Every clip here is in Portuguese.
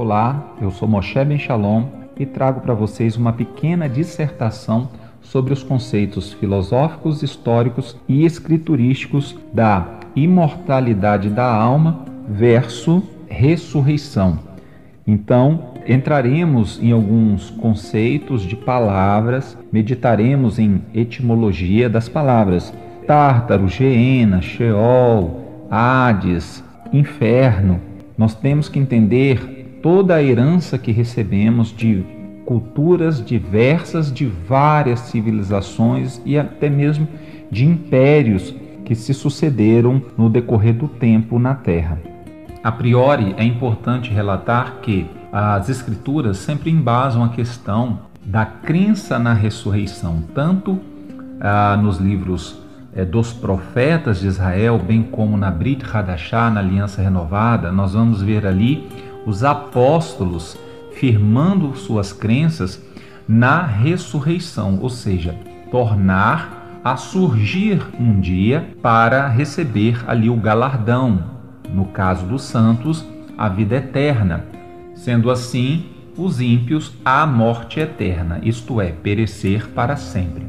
Olá, eu sou Moshe Ben Shalom e trago para vocês uma pequena dissertação sobre os conceitos filosóficos, históricos e escriturísticos da imortalidade da alma versus ressurreição. Então, entraremos em alguns conceitos de palavras, meditaremos em etimologia das palavras Tártaro, Geena, Sheol, Hades, Inferno. Nós temos que entender toda a herança que recebemos de culturas diversas, de várias civilizações e até mesmo de impérios que se sucederam no decorrer do tempo na Terra. A priori, é importante relatar que as Escrituras sempre embasam a questão da crença na ressurreição, tanto nos livros dos profetas de Israel, bem como na Brit Hadashah, na Aliança Renovada. Nós vamos ver ali os apóstolos firmando suas crenças na ressurreição, ou seja, tornar a surgir um dia para receber ali o galardão, no caso dos santos, a vida eterna, sendo assim os ímpios a morte eterna, isto é, perecer para sempre.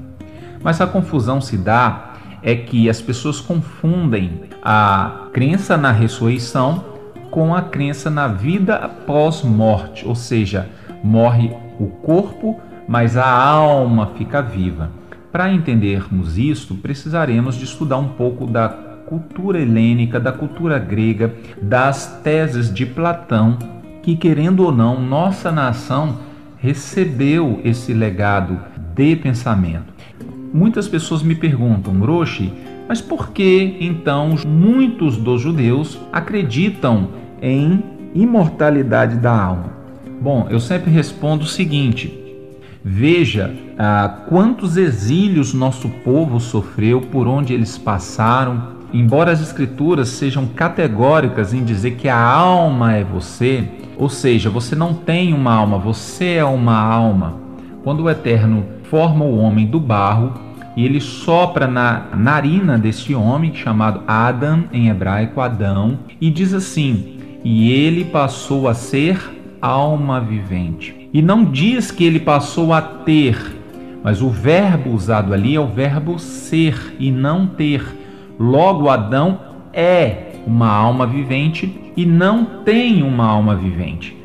Mas a confusão se dá é que as pessoas confundem a crença na ressurreição com a crença na vida após morte, ou seja, morre o corpo, mas a alma fica viva. Para entendermos isto, precisaremos de estudar um pouco da cultura helênica, da cultura grega, das teses de Platão, que, querendo ou não, nossa nação recebeu esse legado de pensamento. Muitas pessoas me perguntam, Roshi, mas por que então muitos dos judeus acreditam em imortalidade da alma? Bom, eu sempre respondo o seguinte: veja quantos exílios nosso povo sofreu, por onde eles passaram. Embora as Escrituras sejam categóricas em dizer que a alma é você, ou seja, você não tem uma alma, você é uma alma. Quando o Eterno forma o homem do barro e ele sopra na narina deste homem, chamado Adam, em hebraico Adão, e diz assim: e ele passou a ser alma vivente. E não diz que ele passou a ter, mas o verbo usado ali é o verbo ser e não ter. Logo, Adão é uma alma vivente e não tem uma alma vivente.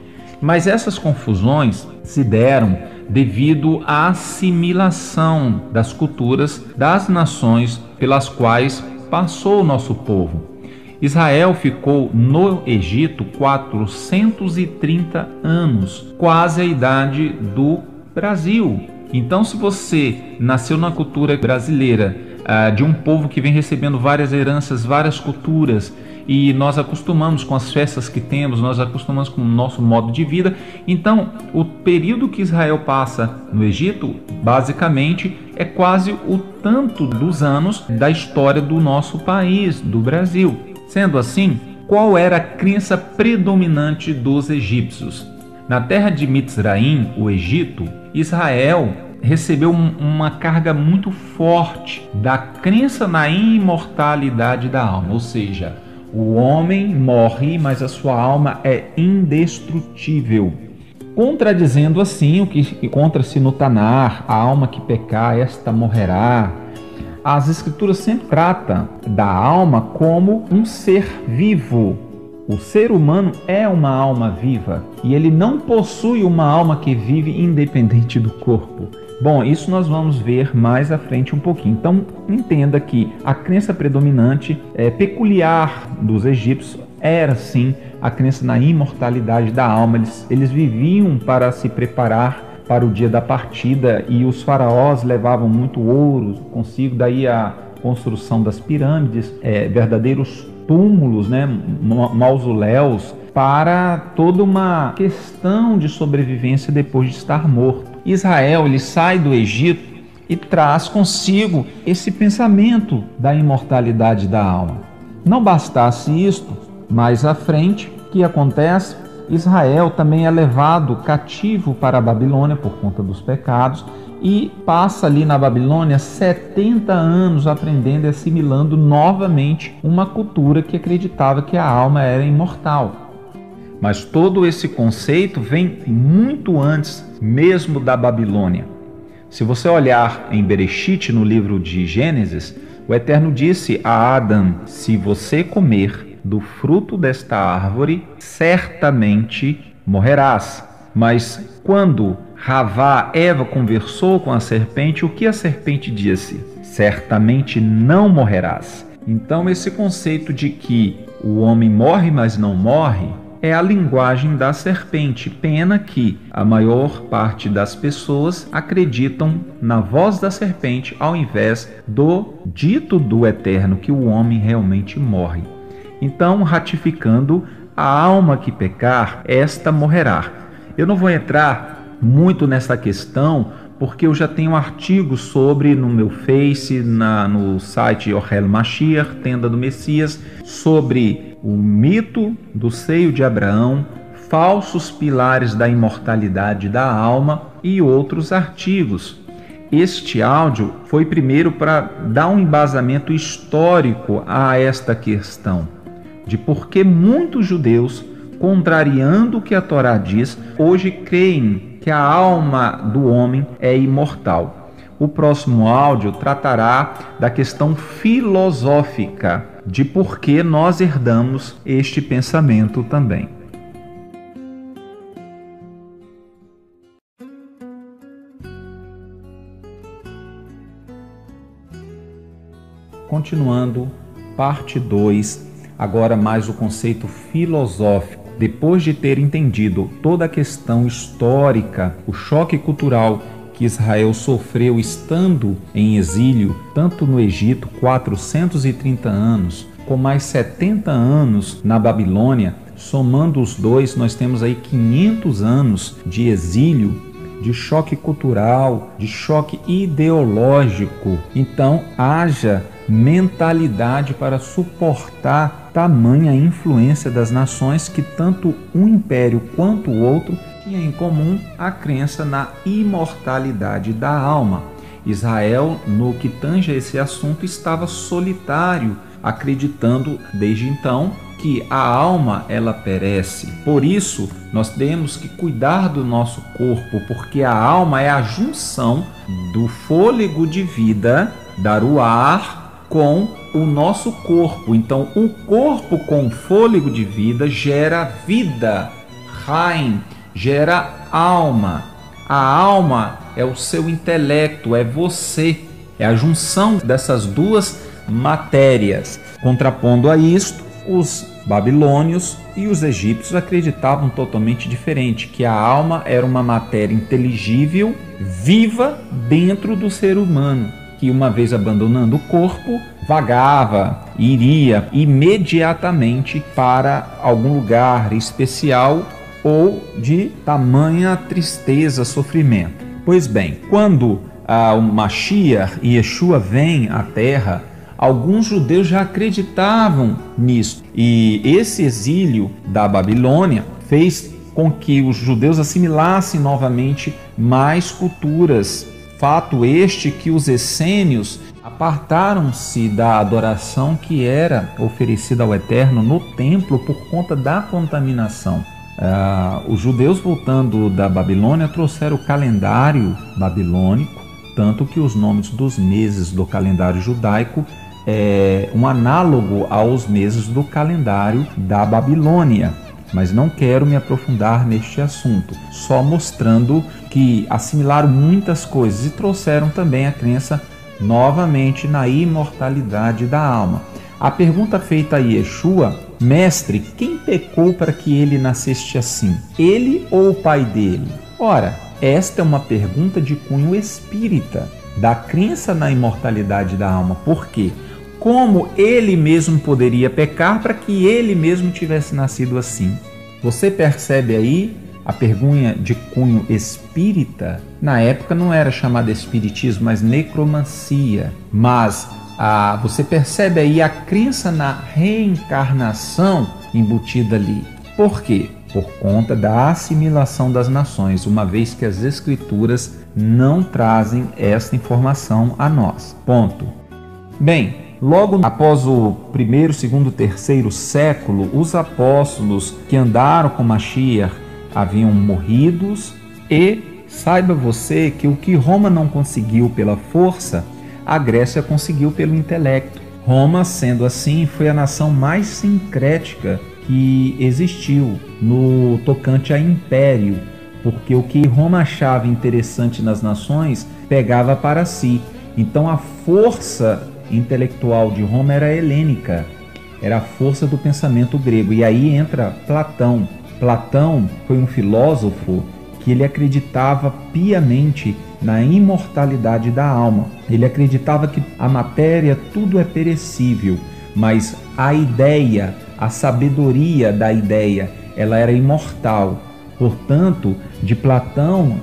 Mas essas confusões se deram devido à assimilação das culturas das nações pelas quais passou o nosso povo. Israel ficou no Egito 430 anos, quase a idade do Brasil. Então, se você nasceu na cultura brasileira, de um povo que vem recebendo várias heranças, várias culturas, e nós acostumamos com as festas que temos, nós acostumamos com o nosso modo de vida. Então, o período que Israel passa no Egito, basicamente, é quase o tanto dos anos da história do nosso país, do Brasil. Sendo assim, qual era a crença predominante dos egípcios? Na terra de Mitzraim, o Egito, Israel recebeu uma carga muito forte da crença na imortalidade da alma, ou seja, o homem morre, mas a sua alma é indestrutível. Contradizendo assim o que encontra-se no Tanar, a alma que pecar, esta morrerá. As Escrituras sempre tratam da alma como um ser vivo. O ser humano é uma alma viva e ele não possui uma alma que vive independente do corpo. Bom, isso nós vamos ver mais à frente um pouquinho. Então, entenda que a crença predominante, peculiar dos egípcios, era sim a crença na imortalidade da alma. Eles viviam para se preparar para o dia da partida e os faraós levavam muito ouro consigo, daí a construção das pirâmides, verdadeiros túmulos, mausoléus, para toda uma questão de sobrevivência depois de estar morto. Israel, ele sai do Egito e traz consigo esse pensamento da imortalidade da alma. Não bastasse isto, mais à frente, o que acontece? Israel também é levado cativo para a Babilônia por conta dos pecados e passa ali na Babilônia 70 anos aprendendo e assimilando novamente uma cultura que acreditava que a alma era imortal. Mas todo esse conceito vem muito antes mesmo da Babilônia. Se você olhar em Bereshit, no livro de Gênesis, o Eterno disse a Adão: se você comer do fruto desta árvore, certamente morrerás. Mas quando Eva conversou com a serpente, o que a serpente disse? Certamente não morrerás. Então esse conceito de que o homem morre, mas não morre, é a linguagem da serpente. Pena que a maior parte das pessoas acreditam na voz da serpente ao invés do dito do Eterno, que o homem realmente morre. Então, ratificando, a alma que pecar, esta morrerá. Eu não vou entrar muito nessa questão, porque eu já tenho artigos sobre no meu Face, no site Ohel Mashiach, Tenda do Messias, sobre o mito do seio de Abraão, falsos pilares da imortalidade da alma e outros artigos. Este áudio foi primeiro para dar um embasamento histórico a esta questão, de por que muitos judeus, contrariando o que a Torá diz, hoje creem que a alma do homem é imortal. O próximo áudio tratará da questão filosófica de por que nós herdamos este pensamento também. Continuando, parte 2, agora mais o conceito filosófico. Depois de ter entendido toda a questão histórica, o choque cultural que Israel sofreu estando em exílio, tanto no Egito, 430 anos, com mais 70 anos na Babilônia, somando os dois, nós temos aí 500 anos de exílio, de choque cultural, de choque ideológico. Então, haja mentalidade para suportar tamanha influência das nações que tanto um império quanto o outro tinha em comum a crença na imortalidade da alma. Israel, no que tange a esse assunto, estava solitário, acreditando desde então que a alma ela perece. Por isso, nós temos que cuidar do nosso corpo, porque a alma é a junção do fôlego de vida, da ruach, com o nosso corpo. Então, o corpo com fôlego de vida gera vida, Haim, gera alma. A alma é o seu intelecto, é você, é a junção dessas duas matérias. Contrapondo a isto, os babilônios e os egípcios acreditavam totalmente diferente, que a alma era uma matéria inteligível, viva dentro do ser humano, que uma vez abandonando o corpo, vagava, iria imediatamente para algum lugar especial ou de tamanha tristeza, sofrimento. Pois bem, quando o Mashiach e Yeshua vem à Terra, alguns judeus já acreditavam nisso. E esse exílio da Babilônia fez com que os judeus assimilassem novamente mais culturas. Fato este que os essênios apartaram-se da adoração que era oferecida ao Eterno no templo por conta da contaminação. Os judeus, voltando da Babilônia, trouxeram o calendário babilônico, tanto que os nomes dos meses do calendário judaico é um análogo aos meses do calendário da Babilônia. Mas não quero me aprofundar neste assunto, só mostrando que assimilaram muitas coisas e trouxeram também a crença novamente na imortalidade da alma. A pergunta feita a Yeshua: mestre, quem pecou para que ele nascesse assim? Ele ou o pai dele? Ora, esta é uma pergunta de cunho espírita, da crença na imortalidade da alma. Por quê? Como ele mesmo poderia pecar para que ele mesmo tivesse nascido assim? Você percebe aí a pergunta de cunho espírita? Na época não era chamada espiritismo, mas necromancia. Mas você percebe aí a crença na reencarnação embutida ali. Por quê? Por conta da assimilação das nações, uma vez que as escrituras não trazem essa informação a nós. Ponto. Bem, Logo após o primeiro, segundo, terceiro século, os apóstolos que andaram com Mashiach haviam morridos, e saiba você que o que Roma não conseguiu pela força, a Grécia conseguiu pelo intelecto. Roma, sendo assim, foi a nação mais sincrética que existiu no tocante a império, porque o que Roma achava interessante nas nações pegava para si. Então a força intelectual de Roma era helênica, era a força do pensamento grego. E aí entra Platão. Platão foi um filósofo que ele acreditava piamente na imortalidade da alma. Ele acreditava que a matéria, tudo é perecível, mas a ideia, a sabedoria da ideia, ela era imortal. Portanto, de Platão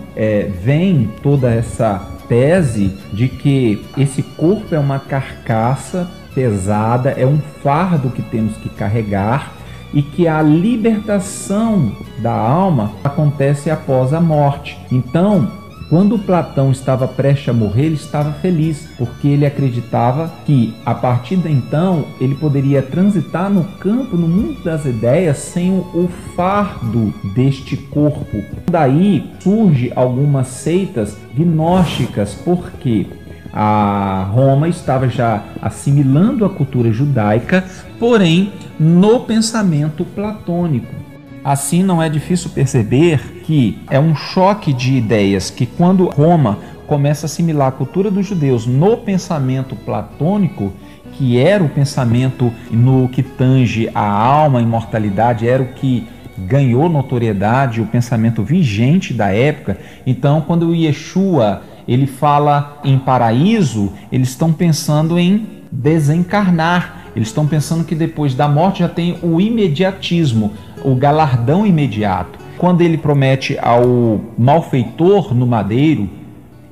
vem toda essa tese de que esse corpo é uma carcaça pesada, é um fardo que temos que carregar, e que a libertação da alma acontece após a morte. Então, quando Platão estava prestes a morrer, ele estava feliz, porque ele acreditava que, a partir de então, ele poderia transitar no campo, no mundo das ideias, sem o fardo deste corpo. Daí surge algumas seitas gnósticas, porque a Roma estava já assimilando a cultura judaica, porém no pensamento platônico. Assim, não é difícil perceber que é um choque de ideias que, quando Roma começa a assimilar a cultura dos judeus no pensamento platônico, que era o pensamento no que tange a alma, a imortalidade, era o que ganhou notoriedade, o pensamento vigente da época. Então, quando o Yeshua ele fala em paraíso, eles estão pensando em desencarnar. Eles estão pensando que depois da morte já tem o imediatismo, o galardão imediato. Quando ele promete ao malfeitor no madeiro,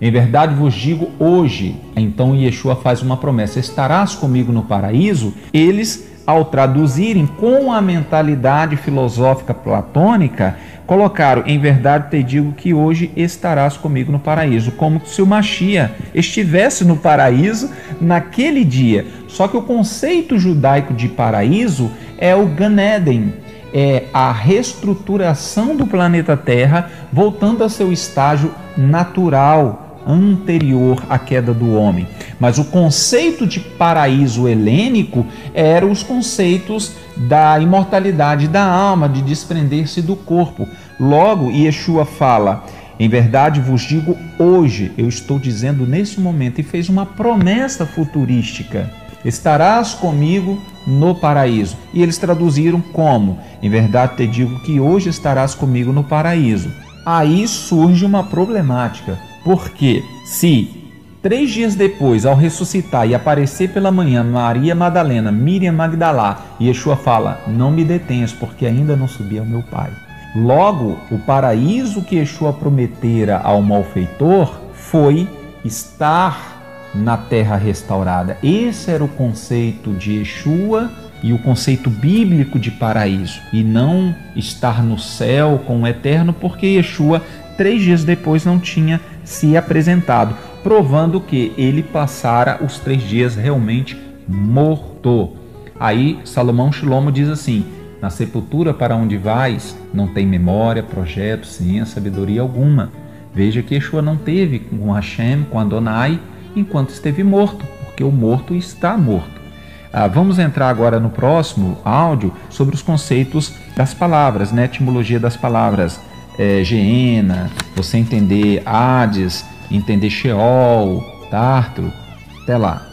em verdade vos digo hoje, então Yeshua faz uma promessa, estarás comigo no paraíso. Eles, ao traduzirem com a mentalidade filosófica platônica, colocaram, em verdade te digo que hoje estarás comigo no paraíso, como se o Mashiach estivesse no paraíso naquele dia. Só que o conceito judaico de paraíso é o Gan Eden, é a reestruturação do planeta Terra voltando ao seu estágio natural, anterior à queda do homem. Mas o conceito de paraíso helênico eram os conceitos da imortalidade da alma, de desprender-se do corpo. Logo, Yeshua fala, em verdade vos digo hoje, eu estou dizendo nesse momento, e fez uma promessa futurística, estarás comigo no paraíso. E eles traduziram como, em verdade te digo que hoje estarás comigo no paraíso. Aí surge uma problemática, porque se 3 dias depois, ao ressuscitar e aparecer pela manhã Maria Madalena, Miriam Magdalá, Yeshua fala, não me detenhas, porque ainda não subi ao meu Pai. Logo, o paraíso que Yeshua prometera ao malfeitor foi estar na terra restaurada. Esse era o conceito de Yeshua e o conceito bíblico de paraíso, e não estar no céu com o eterno, porque Yeshua 3 dias depois não tinha se apresentado, provando que ele passara os 3 dias realmente morto. Aí Salomão Shilomo diz assim, na sepultura para onde vais, não tem memória, projeto, ciência, sabedoria alguma. Veja que Yeshua não teve com Hashem, com Adonai, enquanto esteve morto, porque o morto está morto. Vamos entrar agora no próximo áudio sobre os conceitos das palavras, né? Etimologia das palavras. Geena, você entender Hades, entender Sheol, Tártaro. Até lá.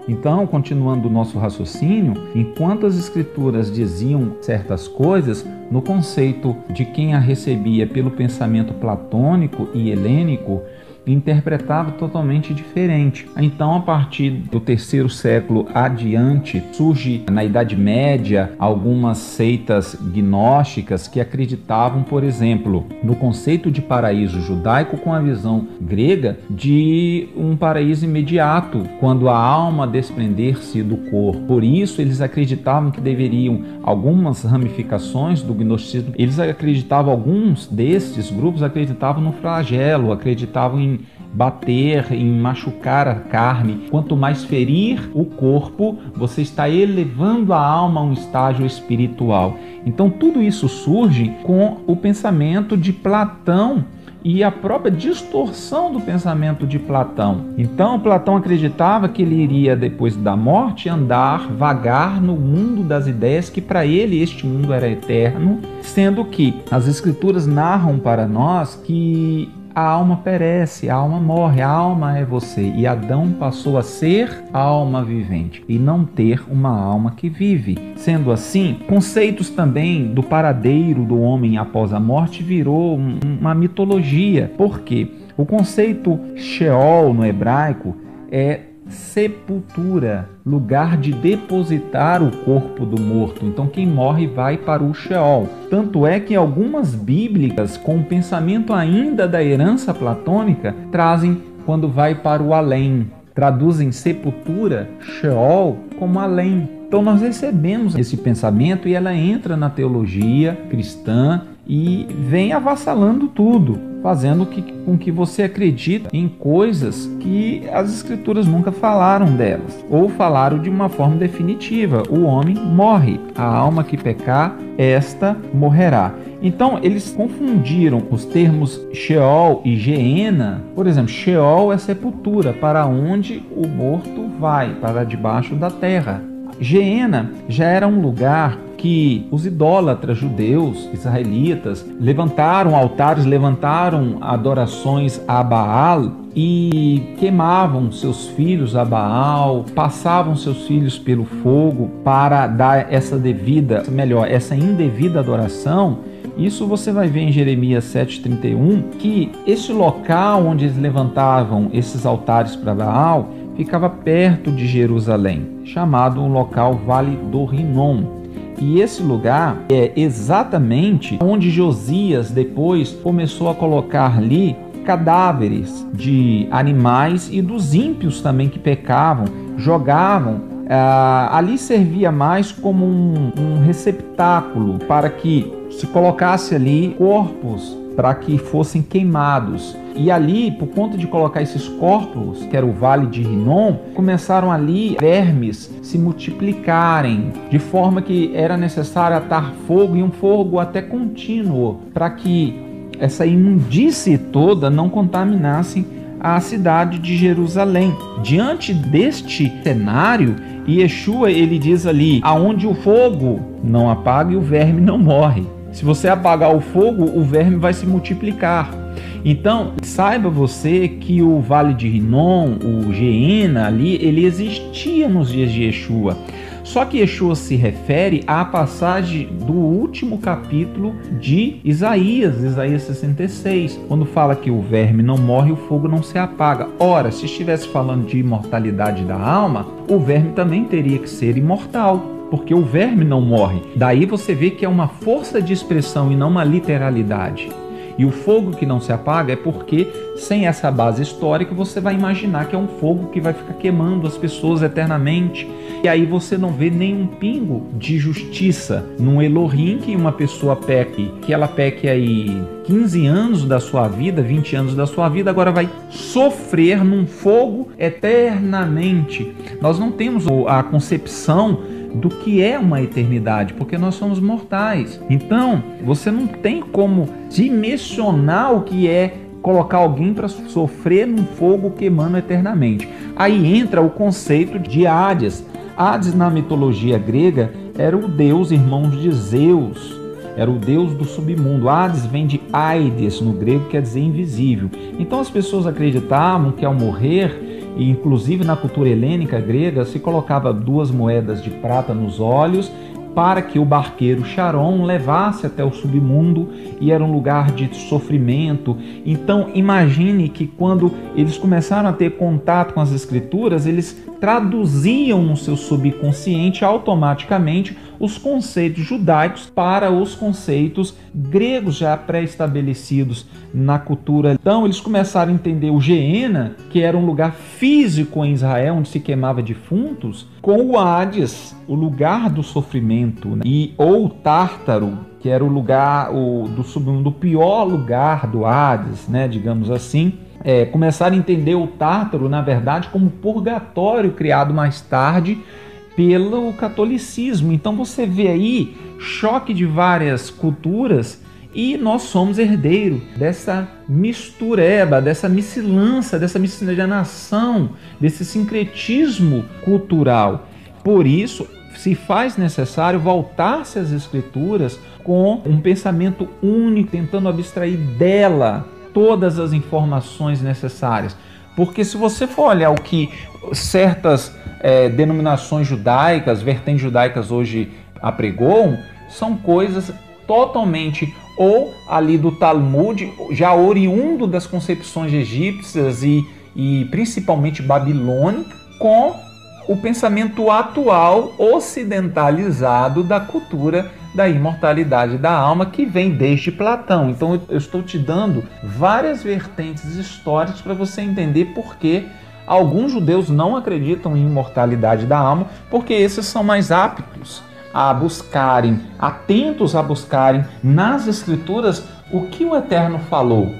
Então, continuando o nosso raciocínio, enquanto as escrituras diziam certas coisas, no conceito de quem a recebia pelo pensamento platônico e helênico, interpretava totalmente diferente. Então, a partir do 3º século adiante, surge na Idade Média algumas seitas gnósticas que acreditavam, por exemplo, no conceito de paraíso judaico com a visão grega de um paraíso imediato, quando a alma desprender-se do corpo. Por isso, eles acreditavam que deveriam, algumas ramificações do gnosticismo, eles acreditavam, alguns desses grupos acreditavam no flagelo, acreditavam bater, em machucar a carne, quanto mais ferir o corpo, você está elevando a alma a um estágio espiritual. Então tudo isso surge com o pensamento de Platão e a própria distorção do pensamento de Platão. Então Platão acreditava que ele iria, depois da morte, andar, vagar no mundo das ideias, que para ele este mundo era eterno, sendo que as escrituras narram para nós que a alma perece, a alma morre, a alma é você. E Adão passou a ser alma vivente e não ter uma alma que vive. Sendo assim, conceitos também do paradeiro do homem após a morte virou uma mitologia. Por quê? O conceito Sheol no hebraico é sepultura, lugar de depositar o corpo do morto. Então quem morre vai para o Sheol. Tanto é que algumas bíblicas, com o pensamento ainda da herança platônica, trazem quando vai para o além. Traduzem sepultura, Sheol, como além. Então nós recebemos esse pensamento e ela entra na teologia cristã e vem avassalando tudo, fazendo com que você acredite em coisas que as escrituras nunca falaram delas, ou falaram de uma forma definitiva. O homem morre, a alma que pecar, esta morrerá. Então eles confundiram os termos Sheol e Geena. Por exemplo, Sheol é sepultura, para onde o morto vai, para debaixo da terra. Geena já era um lugar que os idólatras judeus, israelitas, levantaram altares, levantaram adorações a Baal e queimavam seus filhos a Baal, passavam seus filhos pelo fogo para dar essa indevida adoração. Isso você vai ver em Jeremias 7,31, que esse local onde eles levantavam esses altares para Baal ficava perto de Jerusalém, chamado um local Vale do Rinom. E esse lugar é exatamente onde Josias depois começou a colocar ali cadáveres de animais e dos ímpios também que pecavam, jogavam. Ali servia mais como um receptáculo para que se colocasse ali corpos para que fossem queimados. E ali, por conta de colocar esses corpos, que era o Vale de Rinom, começaram ali vermes se multiplicarem, de forma que era necessário atar fogo, e um fogo até contínuo, para que essa imundície toda não contaminasse a cidade de Jerusalém. Diante deste cenário, Yeshua ele diz ali: aonde o fogo não apaga e o verme não morre. Se você apagar o fogo, o verme vai se multiplicar. Então, saiba você que o Vale de Rinom, o Geena ali, ele existia nos dias de Yeshua. Só que Yeshua se refere à passagem do último capítulo de Isaías 66, quando fala que o verme não morre e o fogo não se apaga. Ora, se estivesse falando de imortalidade da alma, o verme também teria que ser imortal, porque o verme não morre. Daí você vê que é uma força de expressão e não uma literalidade. E o fogo que não se apaga é porque, sem essa base histórica, você vai imaginar que é um fogo que vai ficar queimando as pessoas eternamente. E aí você não vê nenhum pingo de justiça num Elohim, que uma pessoa peque, que ela peque aí 15 anos da sua vida, 20 anos da sua vida, agora vai sofrer num fogo eternamente. Nós não temos a concepção do que é uma eternidade, porque nós somos mortais. Então, você não tem como dimensionar o que é colocar alguém para sofrer num fogo queimando eternamente. Aí entra o conceito de Hades. Hades, na mitologia grega, era o deus irmão de Zeus, era o deus do submundo. Hades vem de Aides, no grego, quer dizer invisível. Então as pessoas acreditavam que ao morrer, e inclusive na cultura helênica grega, se colocava 2 moedas de prata nos olhos para que o barqueiro Charon levasse até o submundo, e era um lugar de sofrimento. Então imagine que quando eles começaram a ter contato com as escrituras, eles traduziam no seu subconsciente automaticamente os conceitos judaicos para os conceitos gregos já pré-estabelecidos na cultura. Então eles começaram a entender o Geena, que era um lugar físico em Israel onde se queimava defuntos, com o Hades, o lugar do sofrimento, né? Ou o Tártaro, que era o lugar do submundo, o pior lugar do Hades, né, digamos assim. começaram a entender o Tártaro, na verdade, como purgatório criado mais tarde pelo catolicismo. Então você vê aí choque de várias culturas e nós somos herdeiros dessa mistureba, dessa miscilança, dessa miscigenação, desse sincretismo cultural. Por isso, se faz necessário voltar-se às Escrituras com um pensamento único, tentando abstrair dela todas as informações necessárias. Porque se você for olhar o que certas denominações judaicas, vertentes judaicas hoje apregoam, são coisas totalmente ou ali do Talmud, já oriundo das concepções egípcias e principalmente babilônica, com o pensamento atual ocidentalizado da cultura da imortalidade da alma, que vem desde Platão. Então eu estou te dando várias vertentes históricas para você entender por que alguns judeus não acreditam em imortalidade da alma, porque esses são mais aptos a buscarem, atentos a buscarem nas Escrituras o que o Eterno falou,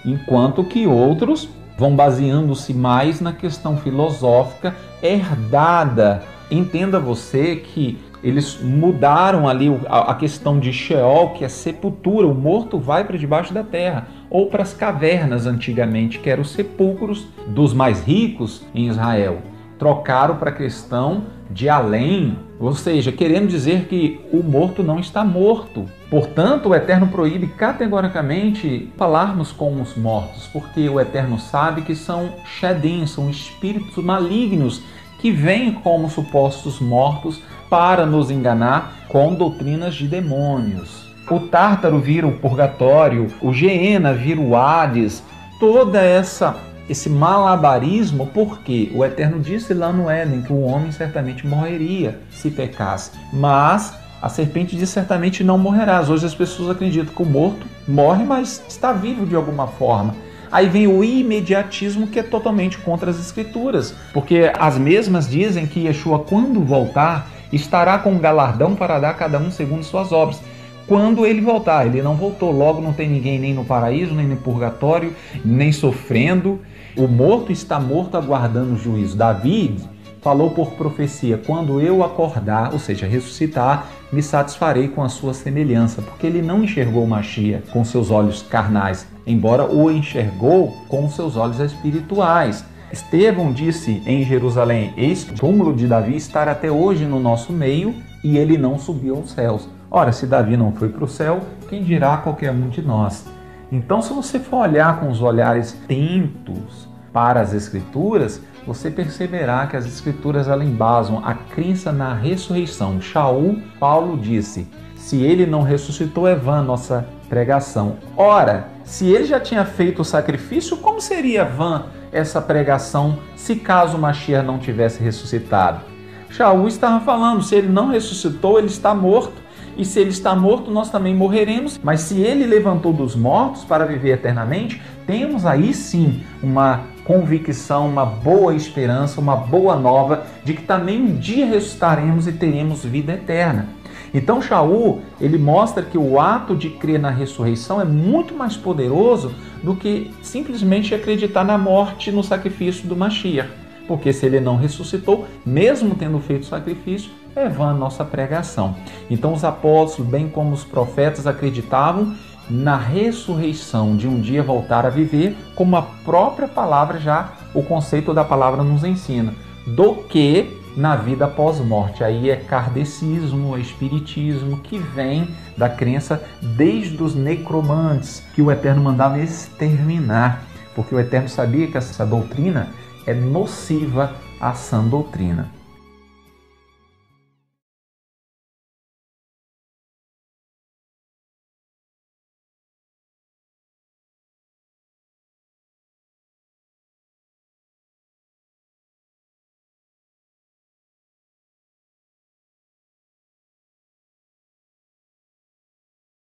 enquanto que outros vão baseando-se mais na questão filosófica herdada. Entenda você que eles mudaram ali a questão de Sheol, que é sepultura, o morto vai para debaixo da terra, ou para as cavernas antigamente, que eram os sepulcros dos mais ricos em Israel. Trocaram para a questão de além, ou seja, querendo dizer que o morto não está morto. Portanto, o Eterno proíbe categoricamente falarmos com os mortos, porque o Eterno sabe que são shedim, são espíritos malignos que vêm como supostos mortos para nos enganar com doutrinas de demônios. O Tártaro vira o purgatório, o Geena vira o Hades, toda esse malabarismo, porque o Eterno disse lá no Éden que o homem certamente morreria se pecasse, mas a serpente disse certamente não morrerás. Hoje as pessoas acreditam que o morto morre, mas está vivo de alguma forma. Aí vem o imediatismo, que é totalmente contra as Escrituras, porque as mesmas dizem que Yeshua, quando voltar, estará com um galardão para dar a cada um segundo suas obras. Quando ele voltar, ele não voltou, logo não tem ninguém nem no paraíso, nem no purgatório, nem sofrendo. O morto está morto aguardando o juízo. Davi falou por profecia: quando eu acordar, ou seja, ressuscitar, me satisfarei com a sua semelhança, porque ele não enxergou Mashiach com seus olhos carnais, embora o enxergou com seus olhos espirituais. Estevão disse em Jerusalém: eis o túmulo de Davi estar até hoje no nosso meio, e ele não subiu aos céus. Ora, se Davi não foi para o céu, quem dirá qualquer um de nós? Então, se você for olhar com os olhares atentos para as Escrituras, você perceberá que as Escrituras embasam a crença na ressurreição. Shaul, Paulo disse: se ele não ressuscitou, é vã nossa pregação. Ora, se ele já tinha feito o sacrifício, como seria vã essa pregação se caso o Mashiach não tivesse ressuscitado? Shaul estava falando: se ele não ressuscitou, ele está morto. E se ele está morto, nós também morreremos. Mas se ele levantou dos mortos para viver eternamente, temos aí sim uma convicção, uma boa esperança, uma boa nova de que também um dia ressuscitaremos e teremos vida eterna. Então Shaul, ele mostra que o ato de crer na ressurreição é muito mais poderoso do que simplesmente acreditar na morte, no sacrifício do Mashiach. Porque se ele não ressuscitou, mesmo tendo feito sacrifício, é vã a nossa pregação. Então os apóstolos, bem como os profetas, acreditavam na ressurreição, de um dia voltar a viver, como a própria palavra já, o conceito da palavra nos ensina, do que na vida pós-morte. Aí é kardecismo, é espiritismo, que vem da crença desde os necromantes, que o Eterno mandava exterminar, porque o Eterno sabia que essa doutrina é nociva à sã doutrina.